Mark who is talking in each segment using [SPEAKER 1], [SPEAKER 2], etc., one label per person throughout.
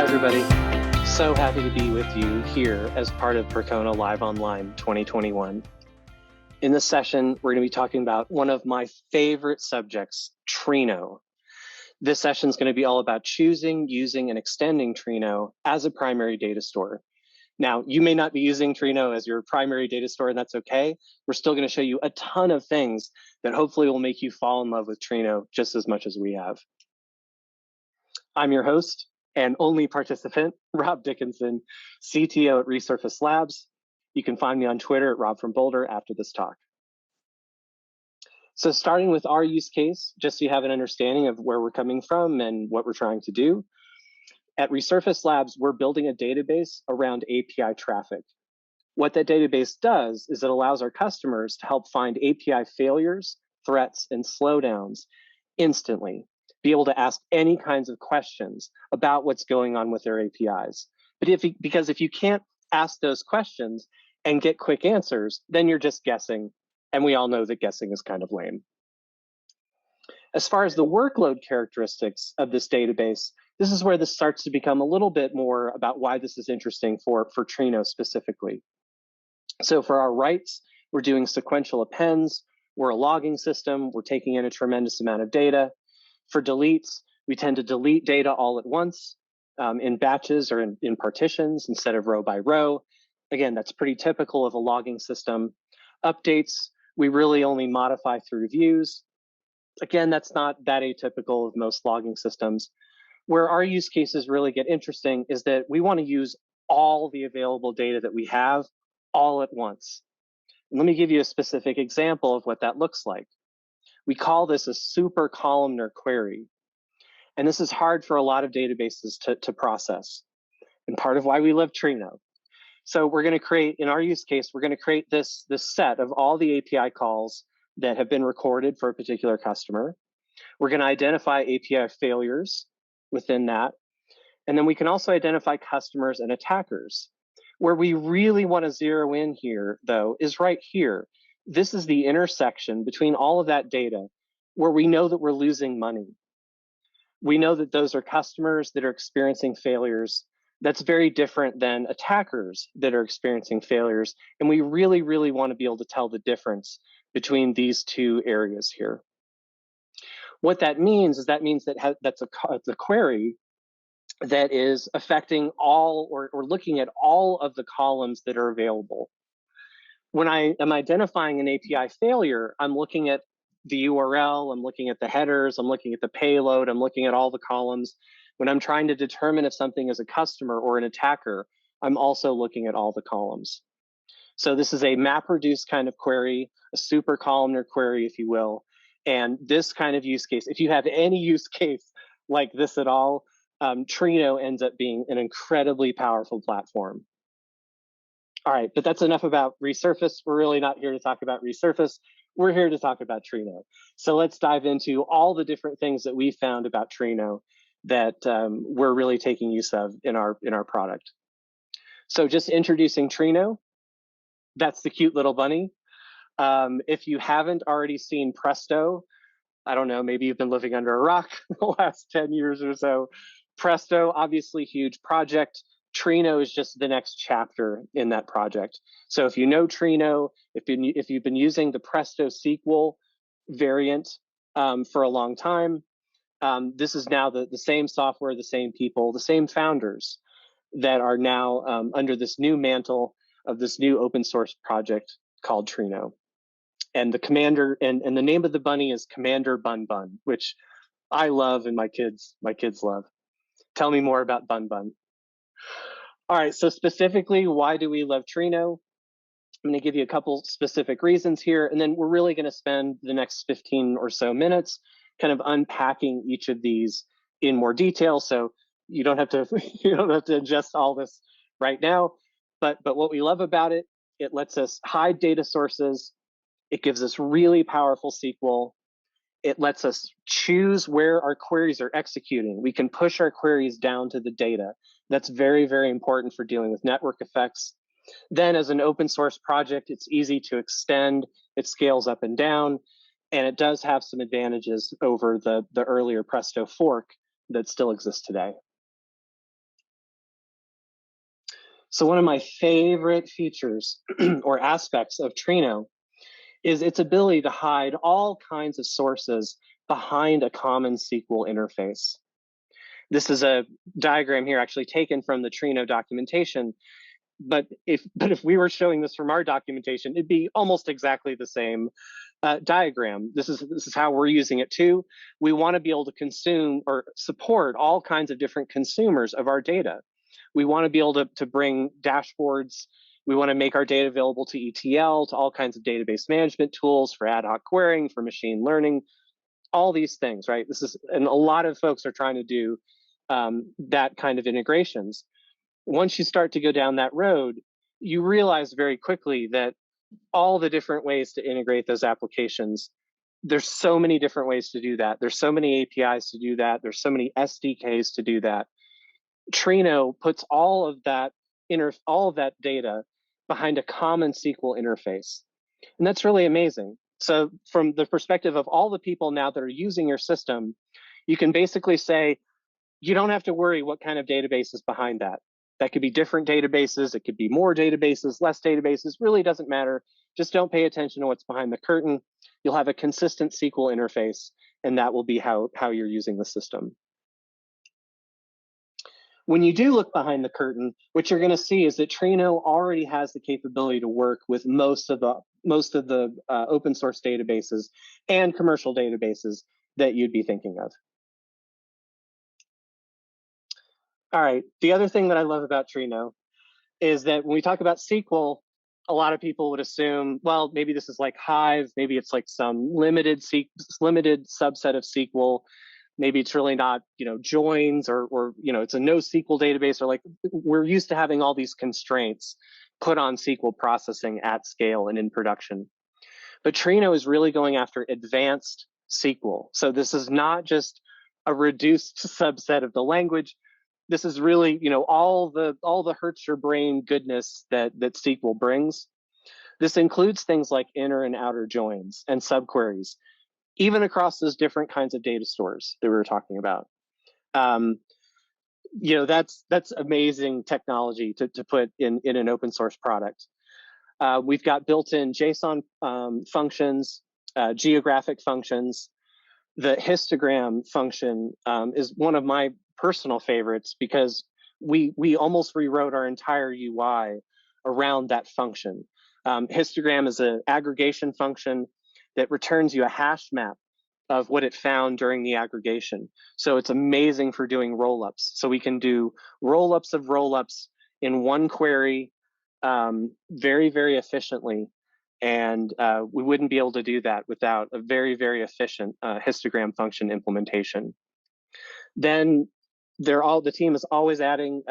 [SPEAKER 1] everybody. So happy to be with you here as part of Percona Live Online 2021. In this session, we're going to be talking about one of my favorite subjects, Trino. This session is going to be all about choosing, using, and extending Trino as a primary data store. Now, you may not be using Trino as your primary data store, and that's okay. We're still going to show you a ton of things that hopefully will make you fall in love with Trino just as much as we have. I'm your host and only participant, Rob Dickinson, CTO at Resurface Labs. You can find me on Twitter at Rob from Boulder after this talk. So starting with our use case, just so you have an understanding of where we're coming from and what we're trying to do. At Resurface Labs, we're building a database around API traffic. What that database does is it allows our customers to help find API failures, threats, and slowdowns instantly. Be able to ask any kinds of questions about what's going on with their APIs. But because if you can't ask those questions and get quick answers, then you're just guessing. And we all know that guessing is kind of lame. As far as the workload characteristics of this database, this is where this starts to become a little bit more about why this is interesting for Trino specifically. So for our writes, we're doing sequential appends. We're a logging system. We're taking in a tremendous amount of data. For deletes, we tend to delete data all at once in batches or in partitions instead of row by row. Again, that's pretty typical of a logging system. Updates, we really only modify through views. Again, that's not that atypical of most logging systems. Where our use cases really get interesting is that we want to use all the available data that we have all at once. And let me give you a specific example of what that looks like. We call this a super-columnar query. And this is hard for a lot of databases to process, and part of why we love Trino. So we're going to create, in our use case, we're going to create this set of all the API calls that have been recorded for a particular customer. We're going to identify API failures within that. And then we can also identify customers and attackers. Where we really want to zero in here, though, is right here. This is the intersection between all of that data where we know that we're losing money. We know that those are customers that are experiencing failures. That's very different than attackers that are experiencing failures. And we really, really want to be able to tell the difference between these two areas here. What that means is that's a query that is affecting all or looking at all of the columns that are available. When I am identifying an API failure, I'm looking at the URL, I'm looking at the headers, I'm looking at the payload, I'm looking at all the columns. When I'm trying to determine if something is a customer or an attacker, I'm also looking at all the columns. So this is a MapReduce kind of query, a super columnar query, if you will. And this kind of use case, if you have any use case like this at all, Trino ends up being an incredibly powerful platform. All right, but that's enough about Resurface. We're really not here to talk about Resurface. We're here to talk about Trino. So let's dive into all the different things that we found about Trino that we're really taking use of in our product. So just introducing Trino, that's the cute little bunny. If you haven't already seen Presto, I don't know, maybe you've been living under a rock the last 10 years or so. Presto, obviously huge project. Trino is just the next chapter in that project. So if you know Trino, if you've been using the PrestoSQL variant for a long time, this is now the same software, the same people, the same founders that are now under this new mantle of this new open source project called Trino. And the commander and the name of the bunny is Commander Bun Bun, which I love and my kids love. Tell me more about Bun Bun. All right, so specifically, why do we love Trino? I'm going to give you a couple specific reasons here, and then we're really going to spend the next 15 or so minutes kind of unpacking each of these in more detail. So you don't have to ingest all this right now. But what we love about it, it lets us hide data sources. It gives us really powerful SQL. It lets us choose where our queries are executing. We can push our queries down to the data. That's very, very important for dealing with network effects. Then as an open source project, it's easy to extend. It scales up and down. And it does have some advantages over the earlier Presto fork that still exists today. So one of my favorite features or aspects of Trino is its ability to hide all kinds of sources behind a common SQL interface. This is a diagram here actually taken from the Trino documentation, but if we were showing this from our documentation, it'd be almost exactly the same diagram. This is how we're using it too. We want to be able to consume or support all kinds of different consumers of our data. We want to be able to bring dashboards. We want to make our data available to ETL, to all kinds of database management tools for ad hoc querying, for machine learning, all these things, right? And a lot of folks are trying to do that kind of integrations. Once you start to go down that road, you realize very quickly that all the different ways to integrate those applications, there's so many different ways to do that. There's so many APIs to do that. There's so many SDKs to do that. Trino puts all of that data behind a common SQL interface. And that's really amazing. So from the perspective of all the people now that are using your system, you can basically say, you don't have to worry what kind of database is behind that. That could be different databases. It could be more databases, less databases, really doesn't matter. Just don't pay attention to what's behind the curtain. You'll have a consistent SQL interface, and that will be how you're using the system. When you do look behind the curtain, what you're going to see is that Trino already has the capability to work with most of the open source databases and commercial databases that you'd be thinking of. All right, the other thing that I love about Trino is that when we talk about SQL, a lot of people would assume, well, maybe this is like Hive, maybe it's like some limited subset of SQL. Maybe it's really not, joins or it's a NoSQL database, or like we're used to having all these constraints put on SQL processing at scale and in production. But Trino is really going after advanced SQL. So this is not just a reduced subset of the language. This is really, all the hurts your brain goodness that SQL brings. This includes things like inner and outer joins and subqueries, even across those different kinds of data stores that we were talking about. That's amazing technology to put in an open source product. We've got built-in JSON functions, geographic functions. The histogram function is one of my personal favorites because we almost rewrote our entire UI around that function. Histogram is an aggregation function that returns you a hash map of what it found during the aggregation. So it's amazing for doing rollups. So we can do rollups of rollups in one query very, very efficiently. And we wouldn't be able to do that without a very, very efficient histogram function implementation. Then the team is always adding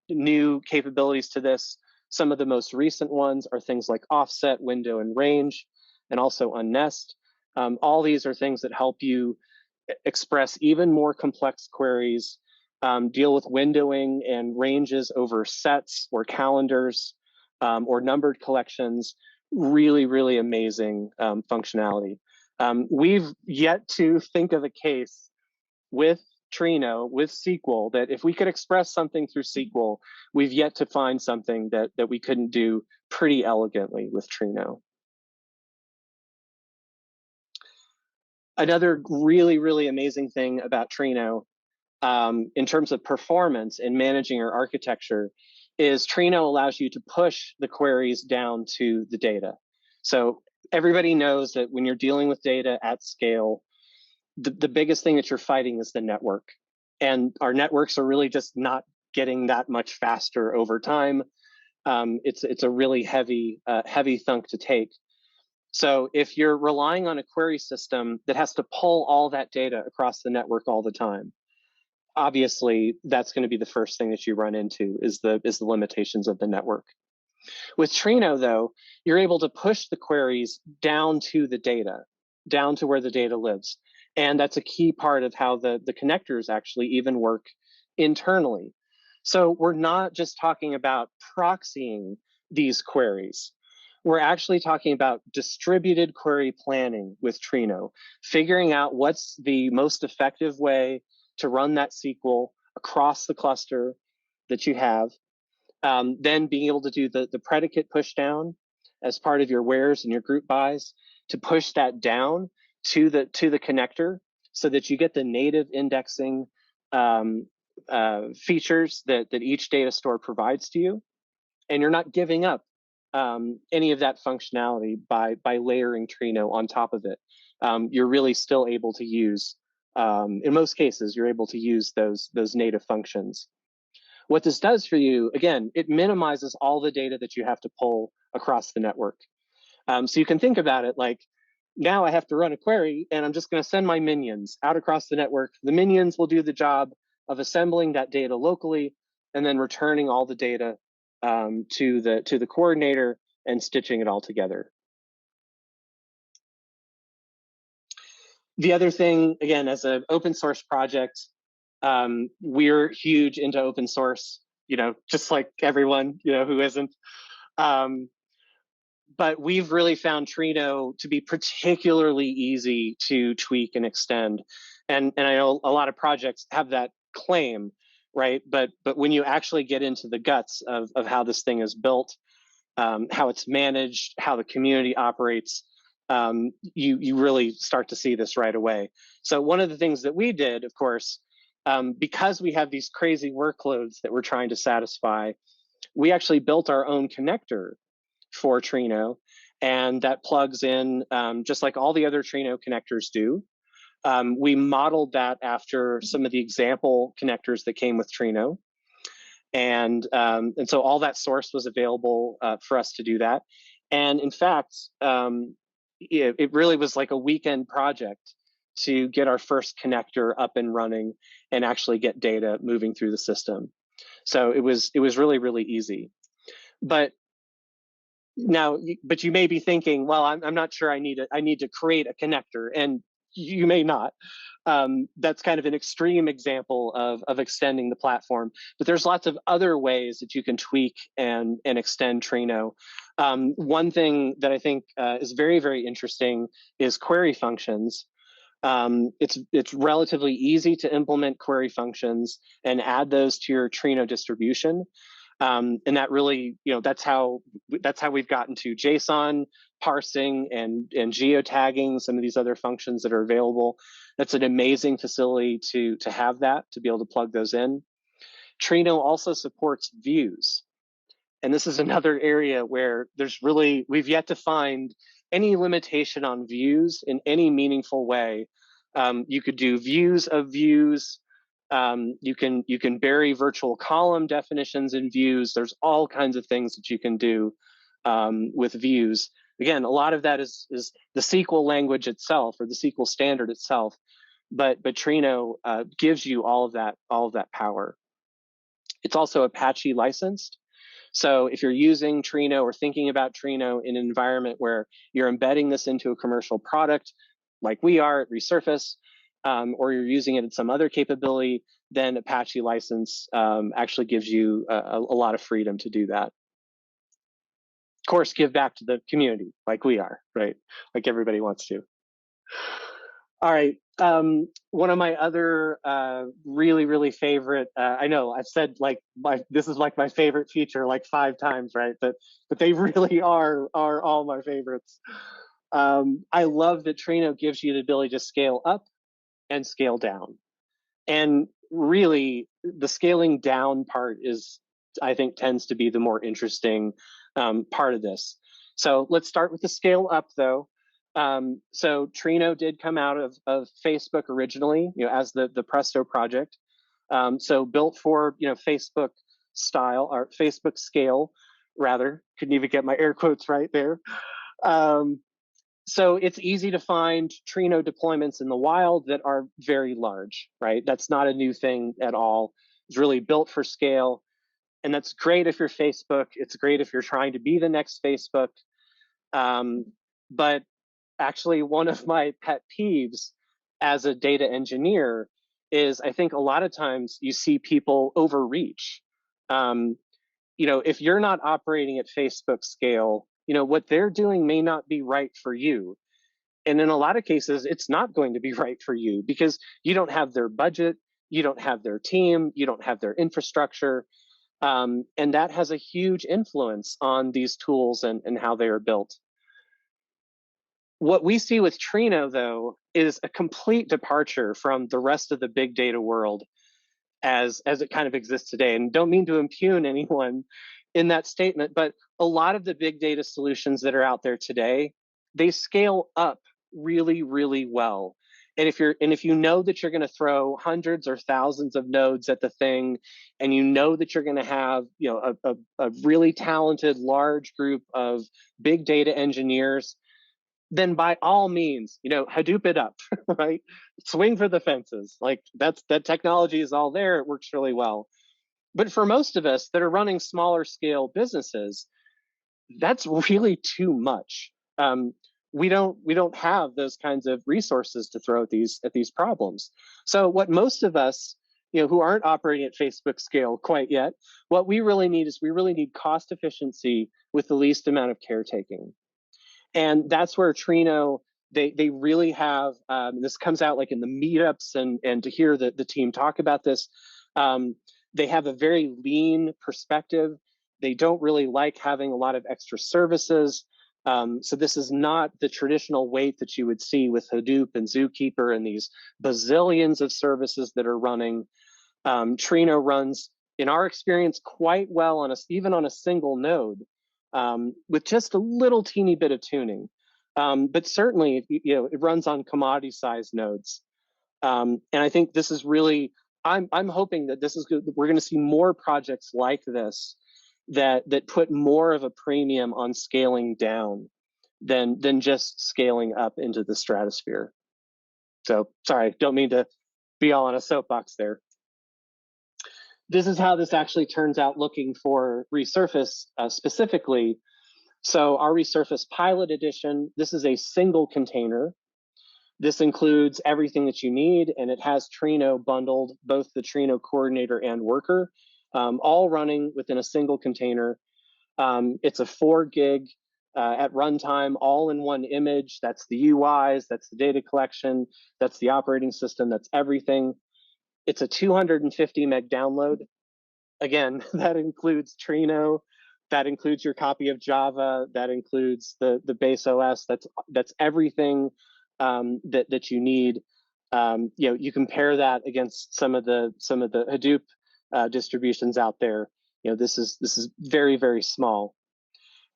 [SPEAKER 1] new capabilities to this. Some of the most recent ones are things like offset, window, and range, and also unnest. All these are things that help you express even more complex queries, deal with windowing and ranges over sets or calendars or numbered collections. Really, really amazing functionality. We've yet to think of a case with Trino, with SQL, that if we could express something through SQL, we've yet to find something that we couldn't do pretty elegantly with Trino. Another really, really amazing thing about Trino in terms of performance in managing your architecture is Trino allows you to push the queries down to the data. So everybody knows that when you're dealing with data at scale, the biggest thing that you're fighting is the network. And our networks are really just not getting that much faster over time. It's a really heavy thunk to take. So if you're relying on a query system that has to pull all that data across the network all the time, obviously that's going to be the first thing that you run into is the limitations of the network. With Trino, though, you're able to push the queries down to the data, down to where the data lives. And that's a key part of how the connectors actually even work internally. So we're not just talking about proxying these queries. We're actually talking about distributed query planning with Trino, figuring out what's the most effective way to run that SQL across the cluster that you have. Then being able to do the predicate push down as part of your wheres and your group bys to push that down to the connector so that you get the native indexing features that each data store provides to you, and you're not giving up any of that functionality by layering Trino on top of it. You're really still able to use, in most cases, you're able to use those native functions. What this does for you, again, it minimizes all the data that you have to pull across the network. So you can think about it like, now I have to run a query and I'm just going to send my minions out across the network. The minions will do the job of assembling that data locally and then returning all the data to the coordinator and stitching it all together. The other thing, again, as an open source project, we're huge into open source, just like everyone, who isn't. But we've really found Trino to be particularly easy to tweak and extend. And I know a lot of projects have that claim, right? But when you actually get into the guts of how this thing is built, how it's managed, how the community operates, you really start to see this right away. So one of the things that we did, of course, because we have these crazy workloads that we're trying to satisfy, we actually built our own connector for Trino, and that plugs in just like all the other Trino connectors do. We modeled that after some of the example connectors that came with Trino. And so all that source was available for us to do that. And in fact, it really was like a weekend project to get our first connector up and running and actually get data moving through the system. So it was really, really easy. But you may be thinking, well, I'm not sure I need to create a connector, and you may not. That's kind of an extreme example of extending the platform, but there's lots of other ways that you can tweak and extend Trino. One thing that I think is very, very interesting is query functions. It's relatively easy to implement query functions and add those to your Trino distribution. And that really, that's how we've gotten to JSON parsing and geotagging, some of these other functions that are available. That's an amazing facility to have that, to be able to plug those in. Trino also supports views. And this is another area where we've yet to find any limitation on views in any meaningful way. You could do views of views. You can bury virtual column definitions in views. There's all kinds of things that you can do with views. Again, a lot of that is the SQL language itself, or the SQL standard itself, but Trino gives you all of that power. It's also Apache licensed. So if you're using Trino or thinking about Trino in an environment where you're embedding this into a commercial product, like we are at Resurface, or you're using it in some other capability, then Apache license actually gives you a lot of freedom to do that. Of course, give back to the community like we are, right? Like everybody wants to. All right. One of my other really, really favorite, I know I've said this is like my favorite feature like 5 times, right? But they really are all my favorites. I love that Trino gives you the ability to scale up and scale down. And really, the scaling down part I think, tends to be the more interesting part of this. So let's start with the scale up, though. So Trino did come out of Facebook originally, as the Presto project. So built for Facebook style, or Facebook scale, rather. Couldn't even get my air quotes right there. So it's easy to find Trino deployments in the wild that are very large, right? That's not a new thing at all. It's really built for scale. And that's great if you're Facebook. It's great if you're trying to be the next Facebook. But actually, one of my pet peeves as a data engineer is, I think a lot of times you see people overreach. If you're not operating at Facebook scale, what they're doing may not be right for you. And in a lot of cases, it's not going to be right for you because you don't have their budget, you don't have their team, you don't have their infrastructure. And that has a huge influence on these tools and how they are built. What we see with Trino, though, is a complete departure from the rest of the big data world as it kind of exists today. And don't mean to impugn anyone in that statement, but a lot of the big data solutions that are out there today, they scale up really, really well. And if you know that you're going to throw hundreds or thousands of nodes at the thing, and you know that you're going to have a really talented large group of big data engineers, then by all means, Hadoop it up, right? Swing for the fences. Like that technology is all there. It works really well. But for most of us that are running smaller scale businesses, that's really too much. We don't have those kinds of resources to throw at these problems. So what most of us, who aren't operating at Facebook scale quite yet, what we really need cost efficiency with the least amount of caretaking. And that's where Trino, they really have, this comes out like in the meetups and to hear the team talk about this, they have a very lean perspective. They don't really like having a lot of extra services. So this is not the traditional weight that you would see with Hadoop and Zookeeper and these bazillions of services that are running. Trino runs, in our experience, quite well even on a single node, with just a little teeny bit of tuning. But certainly, it runs on commodity-sized nodes. And I think this is really, I'm hoping that this is good. We're going to see more projects like this that put more of a premium on scaling down than just scaling up into the stratosphere. So sorry, don't mean to be all on a soapbox there. This is how this actually turns out looking for Resurface specifically. So our Resurface Pilot Edition, this is a single container. This includes everything that you need, and it has Trino bundled, both the Trino coordinator and worker, all running within a single container. It's a 4 gig at runtime, all in one image. That's the UIs, that's the data collection, that's the operating system, that's everything. It's a 250 meg download. Again, that includes Trino, that includes your copy of Java, that includes the base OS. That's everything that you need. You compare that against some of the Hadoop distributions out there. This is very, very small,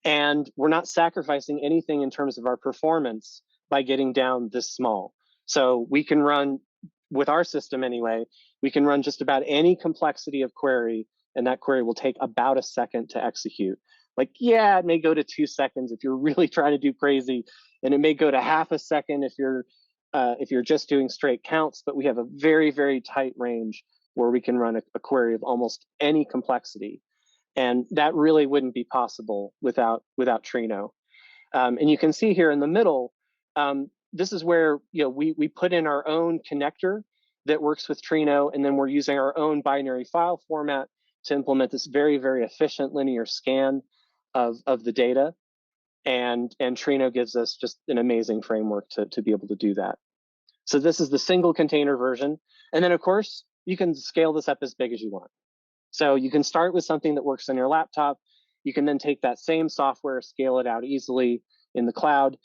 [SPEAKER 1] and we're not sacrificing anything in terms of our performance by getting down this small. So we can run, with our system anyway, we can run just about any complexity of query, and that query will take about a second to execute. Like, yeah, it may go to 2 seconds if you're really trying to do crazy, and it may go to half a second if you're just doing straight counts. But we have a very, very tight range where we can run a query of almost any complexity, and that really wouldn't be possible without Trino. And you can see here in the middle, this is where we put in our own connector that works with Trino, and then we're using our own binary file format to implement this very, very efficient linear scan of the data. And Trino gives us just an amazing framework to be able to do that. So this is the single container version. And then, of course, you can scale this up as big as you want. So you can start with something that works on your laptop. You can then take that same software, scale it out easily in the cloud.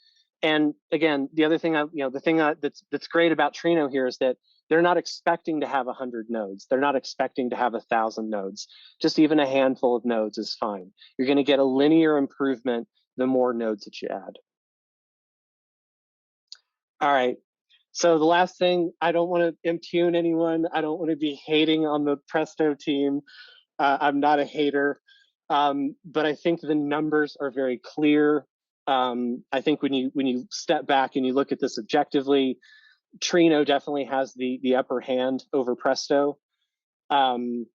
[SPEAKER 1] And again, the other thing, the thing that's great about Trino here is that they're not expecting to have 100 nodes. They're not expecting to have 1,000 nodes. Just even a handful of nodes is fine. You're going to get a linear improvement the more nodes that you add. All right. So the last thing, I don't want to impugn anyone. I don't want to be hating on the Presto team. I'm not a hater, but I think the numbers are very clear. I think when you step back and you look at this objectively, Trino definitely has the upper hand over Presto, and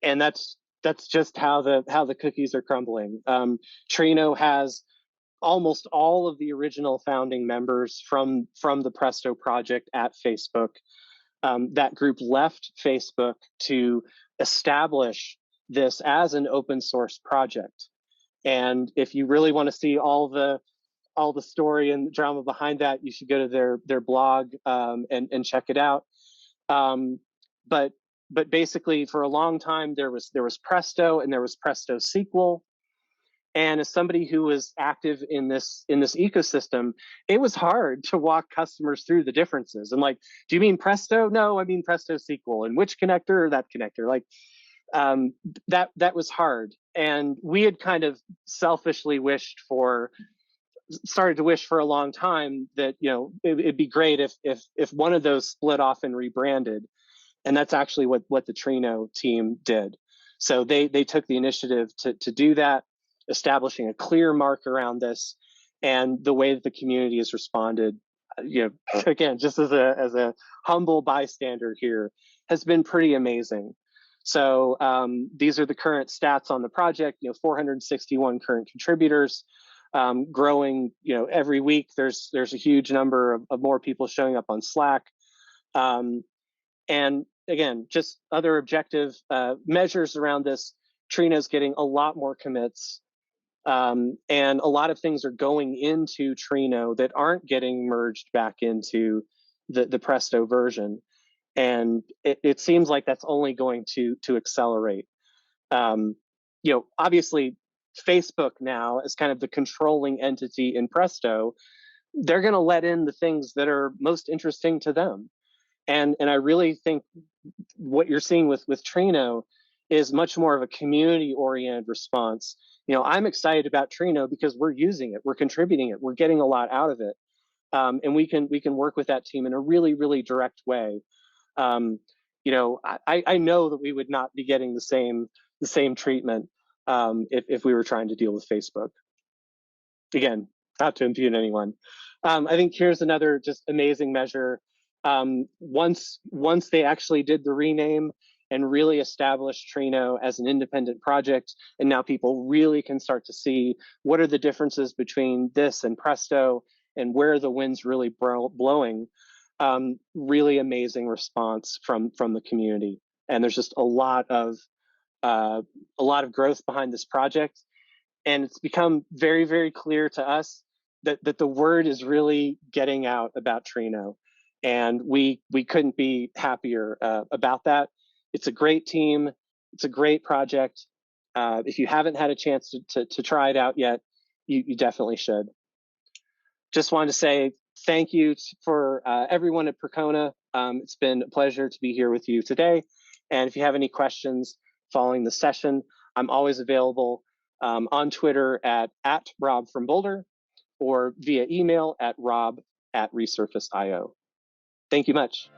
[SPEAKER 1] that's just how the cookies are crumbling. Trino has almost all of the original founding members from the Presto project at Facebook. That group left Facebook to establish this as an open source project. And if you really want to see all the story and drama behind that, you should go to their blog and check it out. But but basically for a long time there was Presto and there was PrestoSQL. And as somebody who was active in this ecosystem, it was hard to walk customers through the differences. And like, do you mean Presto? No, I mean PrestoSQL. And which connector or that connector? Like, that was hard. And we had kind of selfishly started to wish for a long time that, you know, it'd be great if one of those split off and rebranded. And that's actually what the Trino team did. So they took the initiative to do that, establishing a clear mark around this, and the way that the community has responded, you know, again, just as a humble bystander here, has been pretty amazing. So these are the current stats on the project. You know, 461 current contributors, growing. You know, every week there's a huge number of more people showing up on Slack. And again, just other objective measures around this. Trino's getting a lot more commits. And a lot of things are going into Trino that aren't getting merged back into the Presto version. And it seems like that's only going to accelerate. You know, obviously, Facebook now, as kind of the controlling entity in Presto, they're going to let in the things that are most interesting to them. And I really think what you're seeing with Trino is much more of a community-oriented response. You know, I'm excited about Trino because we're using it, we're contributing it, we're getting a lot out of it, and we can work with that team in a really, really direct way. You know, I know that we would not be getting the same treatment if we were trying to deal with Facebook. Again, not to impugn anyone. I think here's another just amazing measure. Once they actually did the rename and really established Trino as an independent project, and now people really can start to see what are the differences between this and Presto and where the wind's really blowing. Really amazing response from the community, and there's just a lot of growth behind this project, and it's become very, very clear to us that the word is really getting out about Trino, and we couldn't be happier about that. It's a great team. It's a great project. If you haven't had a chance to try it out yet, you definitely should. Just wanted to say thank you for everyone at Percona. It's been a pleasure to be here with you today. And if you have any questions following the session, I'm always available on Twitter at Rob from Boulder, or via email at rob@resurface.io. Thank you much.